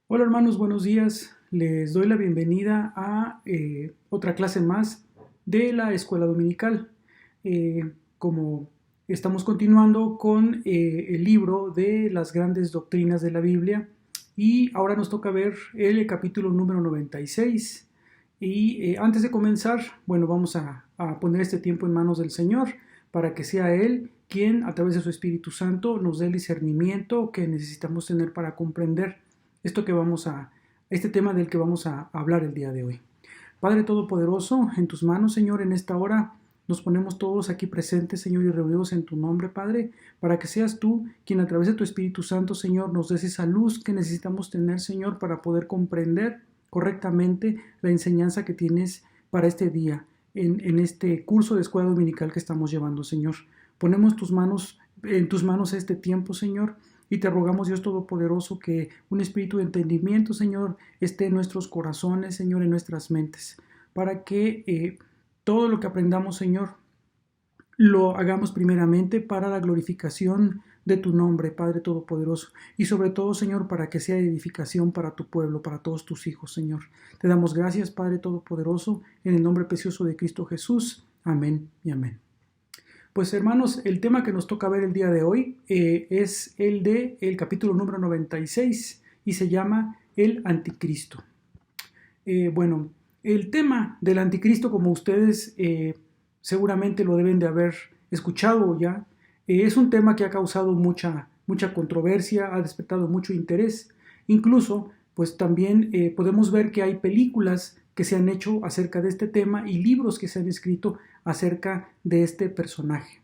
Hola hermanos, buenos días. Les doy la bienvenida a otra clase más de la escuela dominical. Como estamos continuando con el libro de las grandes doctrinas de la Biblia y ahora nos toca ver el capítulo número 96. Y antes de comenzar, bueno, vamos a poner este tiempo en manos del Señor para que sea Él quien a través de su Espíritu Santo nos dé el discernimiento que necesitamos tener para comprender este tema del que vamos a hablar el día de hoy. Padre Todopoderoso, en tus manos, Señor, en esta hora nos ponemos todos aquí presentes, Señor, y reunidos en tu nombre, Padre, para que seas tú quien a través de tu Espíritu Santo, Señor, nos des esa luz que necesitamos tener, Señor, para poder comprender correctamente la enseñanza que tienes para este día, en este curso de escuela dominical que estamos llevando, Señor. Ponemos en tus manos este tiempo, Señor, y te rogamos, Dios Todopoderoso, que un espíritu de entendimiento, Señor, esté en nuestros corazones, Señor, en nuestras mentes, para que todo lo que aprendamos, Señor, lo hagamos primeramente para la glorificación de tu nombre, Padre Todopoderoso, y sobre todo, Señor, para que sea edificación para tu pueblo, para todos tus hijos, Señor. Te damos gracias, Padre Todopoderoso, en el nombre precioso de Cristo Jesús. Amén y amén. Pues hermanos, el tema que nos toca ver el día de hoy es el de el capítulo número 96 y se llama el anticristo. Bueno, el tema del anticristo, como ustedes seguramente lo deben de haber escuchado ya, es un tema que ha causado mucha controversia, ha despertado mucho interés. Incluso, pues también podemos ver que hay películas que se han hecho acerca de este tema y libros que se han escrito acerca de este personaje.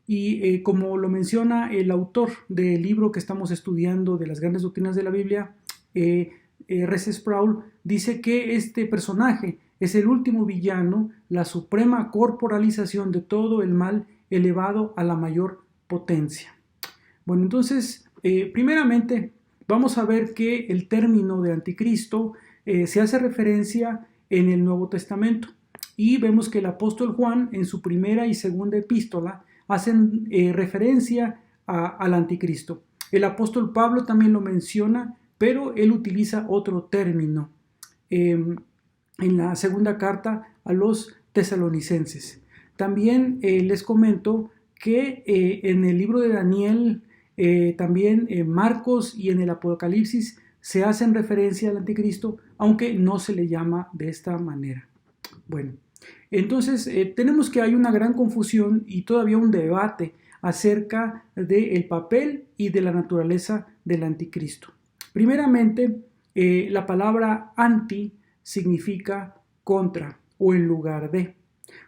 Y como lo menciona el autor del libro que estamos estudiando de las grandes doctrinas de la Biblia, R.C. Sproul, dice que este personaje es el último villano, la suprema corporalización de todo el mal elevado a la mayor potencia. Bueno, entonces, primeramente, vamos a ver que el término de anticristo se hace referencia en el Nuevo Testamento y vemos que el apóstol Juan en su primera y segunda epístola hacen referencia al anticristo. El apóstol Pablo también lo menciona, pero él utiliza otro término en la segunda carta a los tesalonicenses. También les comento que en el libro de Daniel, también Marcos y en el Apocalipsis se hacen referencia al anticristo, aunque no se le llama de esta manera. Bueno, entonces tenemos que hay una gran confusión y todavía un debate acerca del papel y de la naturaleza del anticristo. Primeramente, la palabra anti significa contra o en lugar de.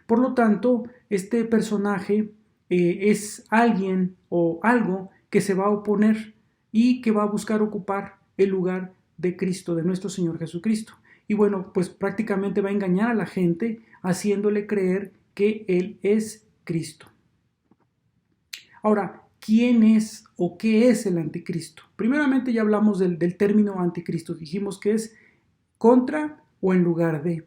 Por lo tanto, este personaje es alguien o algo que se va a oponer y que va a buscar ocupar el lugar de Cristo, de nuestro Señor Jesucristo. Y bueno, pues prácticamente va a engañar a la gente haciéndole creer que Él es Cristo. Ahora, ¿quién es o qué es el anticristo? Primeramente ya hablamos del término anticristo, dijimos que es contra o en lugar de.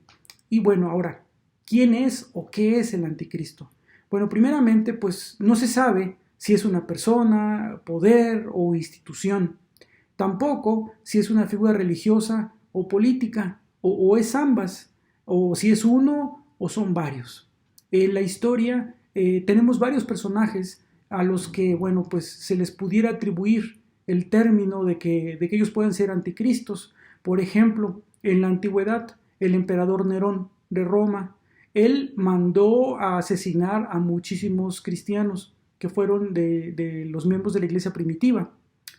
Y bueno, ahora, ¿quién es o qué es el anticristo? Bueno, primeramente, pues no se sabe si es una persona, poder o institución. Tampoco si es una figura religiosa o política, o es ambas, o si es uno o son varios. En la historia tenemos varios personajes a los que, bueno, pues se les pudiera atribuir el término de que ellos pueden ser anticristos. Por ejemplo, en la antigüedad, el emperador Nerón de Roma, él mandó a asesinar a muchísimos cristianos que fueron de los miembros de la iglesia primitiva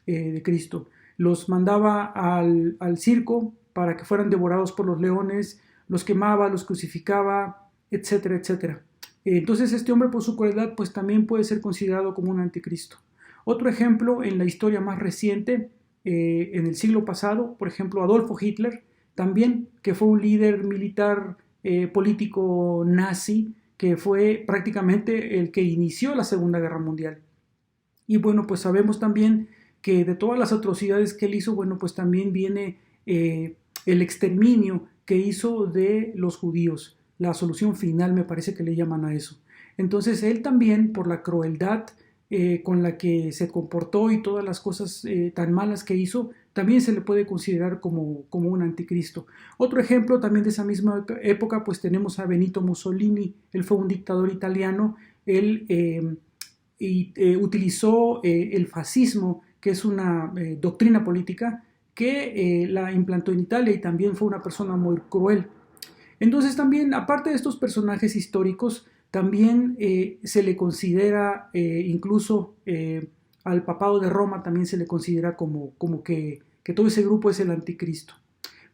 de Cristo. Los mandaba al circo para que fueran devorados por los leones, los quemaba, los crucificaba, etcétera, etcétera. Entonces este hombre por su crueldad pues también puede ser considerado como un anticristo. Otro ejemplo en la historia más reciente, en el siglo pasado, por ejemplo Adolfo Hitler, también que fue un líder militar político nazi, que fue prácticamente el que inició la Segunda Guerra Mundial. Y bueno, pues sabemos también que de todas las atrocidades que él hizo, bueno, pues también viene el exterminio que hizo de los judíos. La solución final me parece que le llaman a eso. Entonces él también, por la crueldad con la que se comportó y todas las cosas tan malas que hizo, también se le puede considerar como un anticristo. Otro ejemplo también de esa misma época, pues tenemos a Benito Mussolini. Él fue un dictador italiano. Él utilizó el fascismo, que es una doctrina política, que la implantó en Italia, y también fue una persona muy cruel. Entonces también, aparte de estos personajes históricos, también se le considera, incluso al papado de Roma, también se le considera como que todo ese grupo es el anticristo.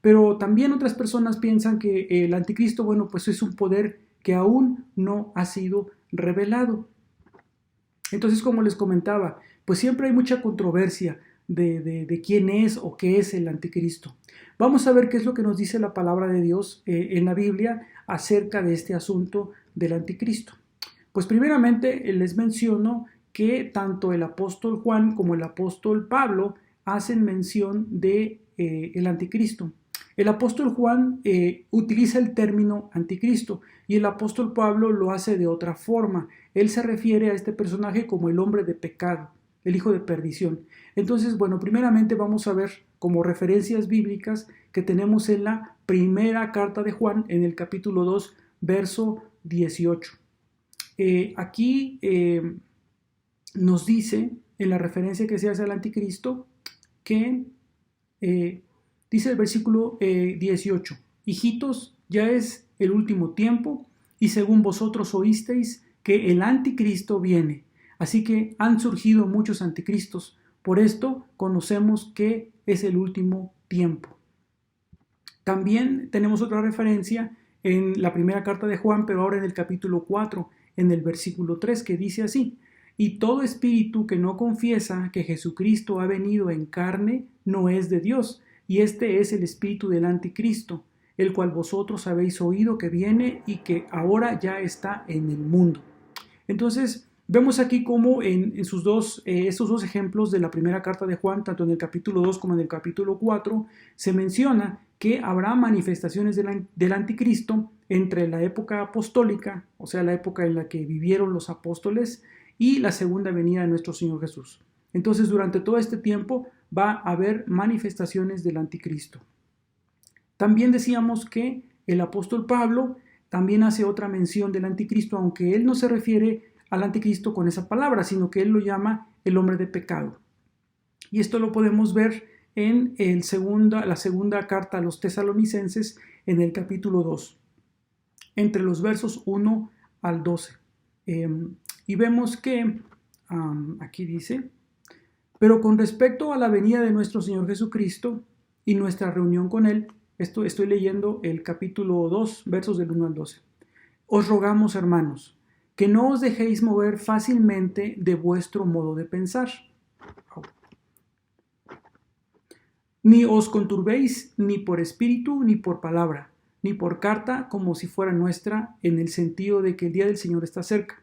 Pero también otras personas piensan que el anticristo, bueno, pues es un poder que aún no ha sido revelado. Entonces, como les comentaba, pues siempre hay mucha controversia de quién es o qué es el anticristo. Vamos a ver qué es lo que nos dice la palabra de Dios en la Biblia acerca de este asunto del anticristo. Pues primeramente les menciono que tanto el apóstol Juan como el apóstol Pablo hacen mención de el anticristo. El apóstol Juan utiliza el término anticristo y el apóstol Pablo lo hace de otra forma. Él se refiere a este personaje como el hombre de pecado, el hijo de perdición. Entonces, bueno, primeramente vamos a ver como referencias bíblicas que tenemos en la primera carta de Juan, en el capítulo 2, verso 18. Aquí nos dice, en la referencia que se hace al anticristo, que dice el versículo 18, hijitos, ya es el último tiempo, y según vosotros oísteis que el anticristo viene. Así que han surgido muchos anticristos. Por esto conocemos que es el último tiempo. También tenemos otra referencia en la primera carta de Juan, pero ahora en el capítulo 4, en el versículo 3, que dice así: y todo espíritu que no confiesa que Jesucristo ha venido en carne no es de Dios, y este es el espíritu del anticristo, el cual vosotros habéis oído que viene y que ahora ya está en el mundo. Entonces, vemos aquí cómo en estos dos ejemplos de la primera carta de Juan, tanto en el capítulo 2 como en el capítulo 4, se menciona que habrá manifestaciones del anticristo entre la época apostólica, o sea, la época en la que vivieron los apóstoles, y la segunda venida de nuestro Señor Jesús. Entonces, durante todo este tiempo va a haber manifestaciones del anticristo. También decíamos que el apóstol Pablo también hace otra mención del anticristo, aunque él no se refiere al anticristo con esa palabra, sino que él lo llama el hombre de pecado. Y esto lo podemos ver en la segunda carta a los tesalonicenses, en el capítulo 2, entre los versos 1 al 12. Y vemos que aquí dice: pero con respecto a la venida de nuestro Señor Jesucristo y nuestra reunión con Él, estoy leyendo el capítulo 2, versos del 1 al 12. Os rogamos, hermanos, que no os dejéis mover fácilmente de vuestro modo de pensar. Ni os conturbéis ni por espíritu ni por palabra, ni por carta como si fuera nuestra, en el sentido de que el día del Señor está cerca.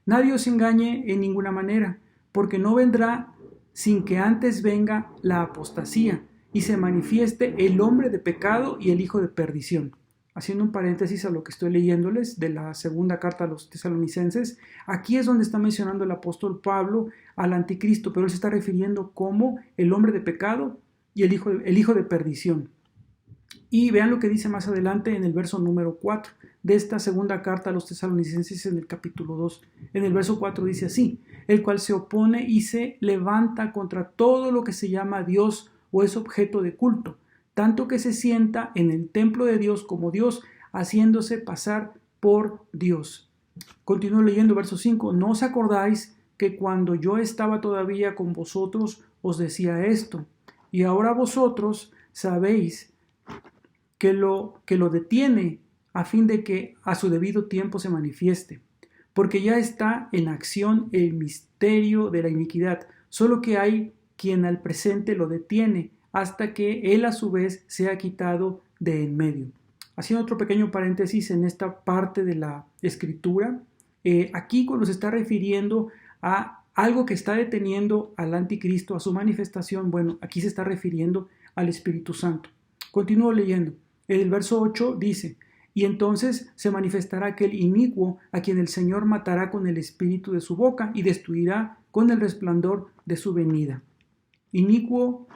Nadie os engañe en ninguna manera, porque no vendrá sin que antes venga la apostasía y se manifieste el hombre de pecado y el hijo de perdición. Haciendo un paréntesis a lo que estoy leyéndoles de la segunda carta a los tesalonicenses, aquí es donde está mencionando el apóstol Pablo al anticristo, pero él se está refiriendo como el hombre de pecado y el hijo de perdición. Y vean lo que dice más adelante en el verso número 4 de esta segunda carta a los tesalonicenses, en el capítulo 2. En el verso 4 dice así: el cual se opone y se levanta contra todo lo que se llama Dios o es objeto de culto, tanto que se sienta en el templo de Dios como Dios, haciéndose pasar por Dios. Continúo leyendo verso 5. ¿No os acordáis que cuando yo estaba todavía con vosotros os decía esto? Y ahora vosotros sabéis que lo detiene, a fin de que a su debido tiempo se manifieste, porque ya está en acción el misterio de la iniquidad, solo que hay quien al presente lo detiene, hasta que él a su vez sea quitado de en medio. Haciendo otro pequeño paréntesis en esta parte de la escritura, aquí cuando se está refiriendo a algo que está deteniendo al anticristo, a su manifestación, bueno, aquí se está refiriendo al Espíritu Santo. Continúo leyendo. El verso 8 dice: y entonces se manifestará aquel inicuo a quien el Señor matará con el espíritu de su boca y destruirá con el resplandor de su venida. Inicuo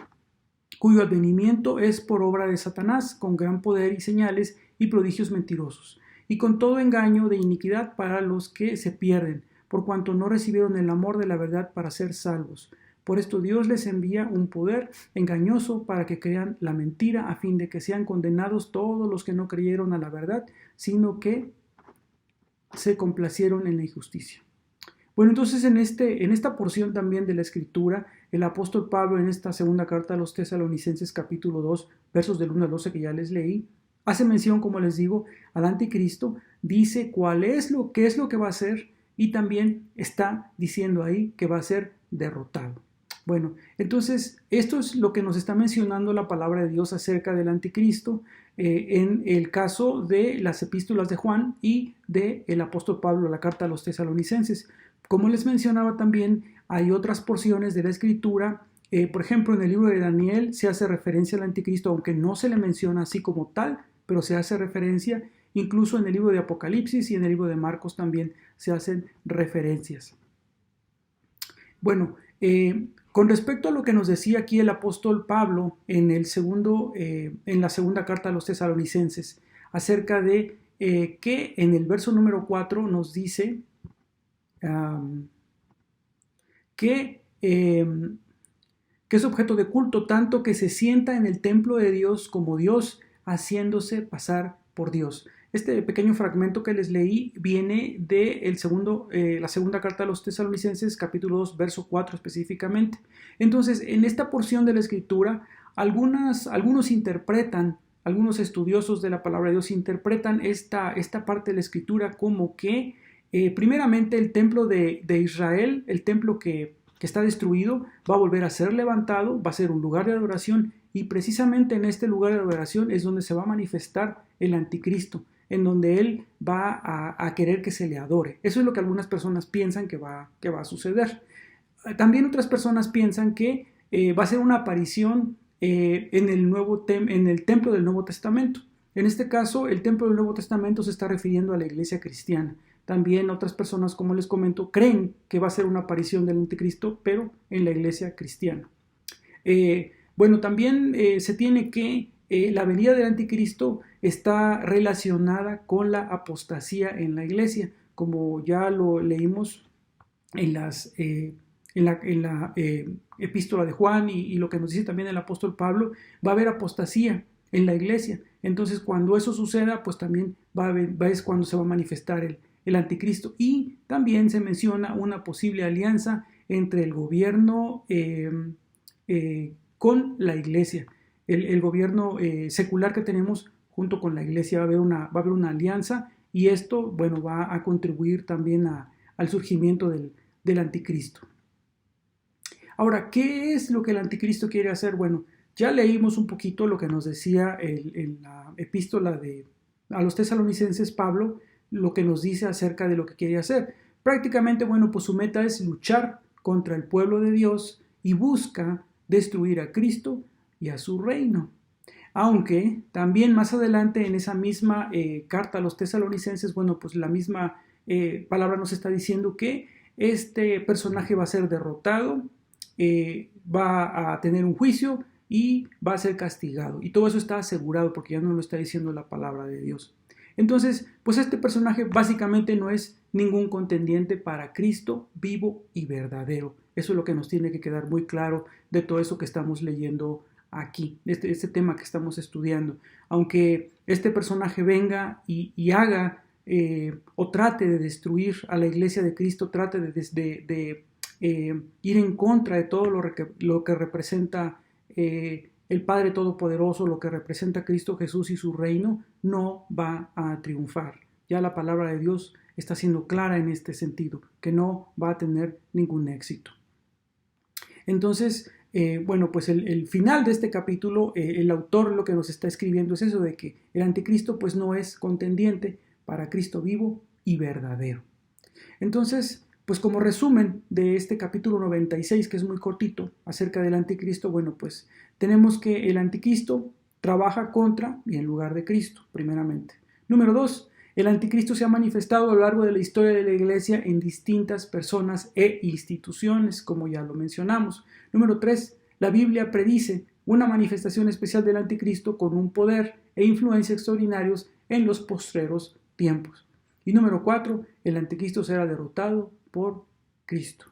cuyo advenimiento es por obra de Satanás, con gran poder y señales y prodigios mentirosos, y con todo engaño de iniquidad para los que se pierden, por cuanto no recibieron el amor de la verdad para ser salvos. Por esto Dios les envía un poder engañoso para que crean la mentira, a fin de que sean condenados todos los que no creyeron a la verdad, sino que se complacieron en la injusticia. Bueno, entonces en esta porción también de la Escritura, el apóstol Pablo, en esta segunda carta a los Tesalonicenses capítulo 2, versos del 1 al 12 que ya les leí, hace mención, como les digo, al anticristo, dice qué es lo que va a hacer, y también está diciendo ahí que va a ser derrotado. Bueno, entonces esto es lo que nos está mencionando la palabra de Dios acerca del anticristo en el caso de las epístolas de Juan y del apóstol Pablo, la carta a los tesalonicenses. Como les mencionaba también, hay otras porciones de la escritura, por ejemplo en el libro de Daniel se hace referencia al anticristo, aunque no se le menciona así como tal, pero se hace referencia. Incluso en el libro de Apocalipsis y en el libro de Marcos también se hacen referencias. Bueno, con respecto a lo que nos decía aquí el apóstol Pablo en la segunda carta a los tesalonicenses, acerca de que en el verso número 4 nos dice que es objeto de culto, tanto que se sienta en el templo de Dios como Dios, haciéndose pasar por Dios. Este pequeño fragmento que les leí viene de la segunda carta a los tesalonicenses, capítulo 2, verso 4 específicamente. Entonces, en esta porción de la escritura, algunos estudiosos de la palabra de Dios interpretan esta parte de la escritura como que, primeramente, el templo de Israel, el templo que está destruido, va a volver a ser levantado, va a ser un lugar de adoración, y precisamente en este lugar de adoración es donde se va a manifestar el anticristo, en donde él va a querer que se le adore. Eso es lo que algunas personas piensan que va a suceder. También otras personas piensan que va a ser una aparición en el templo del Nuevo Testamento. En este caso, el templo del Nuevo Testamento se está refiriendo a la iglesia cristiana. También otras personas, como les comento, creen que va a ser una aparición del anticristo, pero en la iglesia cristiana. Bueno, también se tiene que la venida del anticristo está relacionada con la apostasía en la iglesia, como ya lo leímos en la epístola de Juan y lo que nos dice también el apóstol Pablo. Va a haber apostasía en la iglesia. Entonces, cuando eso suceda, pues también es cuando se va a manifestar el anticristo. Y también se menciona una posible alianza entre el gobierno con la iglesia. El gobierno secular que tenemos junto con la iglesia va a haber una alianza, y esto, bueno, va a contribuir también al surgimiento del anticristo. Ahora, ¿qué es lo que el anticristo quiere hacer? Bueno, ya leímos un poquito lo que nos decía en la epístola a los tesalonicenses Pablo, lo que nos dice acerca de lo que quiere hacer. Prácticamente, bueno, pues su meta es luchar contra el pueblo de Dios y busca destruir a Cristo y a su reino. Aunque también más adelante en esa misma carta a los tesalonicenses, bueno, pues la misma palabra nos está diciendo que este personaje va a ser derrotado, va a tener un juicio y va a ser castigado. Y todo eso está asegurado porque ya no lo está diciendo la palabra de Dios. Entonces, pues este personaje básicamente no es ningún contendiente para Cristo vivo y verdadero. Eso es lo que nos tiene que quedar muy claro de todo eso que estamos leyendo aquí, este tema que estamos estudiando. Aunque este personaje venga y haga o trate de destruir a la iglesia de Cristo, trate de ir en contra de todo lo que representa el Padre Todopoderoso, lo que representa Cristo Jesús y su reino, no va a triunfar. Ya la palabra de Dios está siendo clara en este sentido, que no va a tener ningún éxito. Entonces, bueno, pues el final de este capítulo, el autor lo que nos está escribiendo es eso, de que el anticristo pues no es contendiente para Cristo vivo y verdadero. Entonces, pues como resumen de este capítulo 96, que es muy cortito, acerca del anticristo, bueno, pues tenemos que el anticristo trabaja contra y en lugar de Cristo, primeramente. Número 2, el anticristo se ha manifestado a lo largo de la historia de la iglesia en distintas personas e instituciones, como ya lo mencionamos. Número 3, la Biblia predice una manifestación especial del anticristo con un poder e influencia extraordinarios en los postreros tiempos. Y número 4, el anticristo será derrotado por Cristo.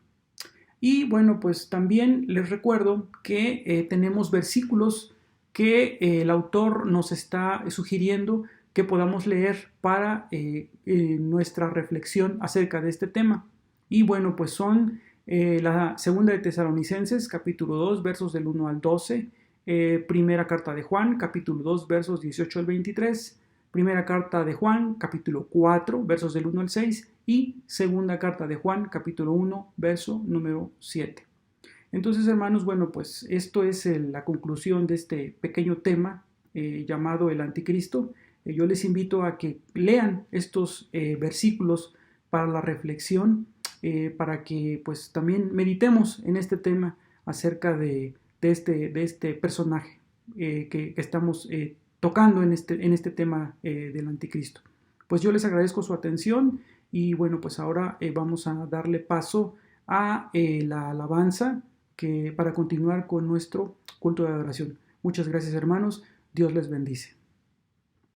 Y bueno, pues también les recuerdo que tenemos versículos que el autor nos está sugiriendo que podamos leer para nuestra reflexión acerca de este tema. Y bueno, pues son la segunda de Tesalonicenses, capítulo 2, versos del 1 al 12, primera carta de Juan, capítulo 2, versos 18 al 23, primera carta de Juan, capítulo 4, versos del 1 al 6, y segunda carta de Juan, capítulo 1, verso número 7. Entonces, hermanos, bueno, pues esto es la conclusión de este pequeño tema llamado el anticristo. Yo les invito a que lean estos versículos para la reflexión, para que pues también meditemos en este tema acerca de este personaje que estamos tocando en este tema del anticristo. Pues yo les agradezco su atención y bueno, pues ahora vamos a darle paso a la alabanza para continuar con nuestro culto de adoración. Muchas gracias, hermanos. Dios les bendice.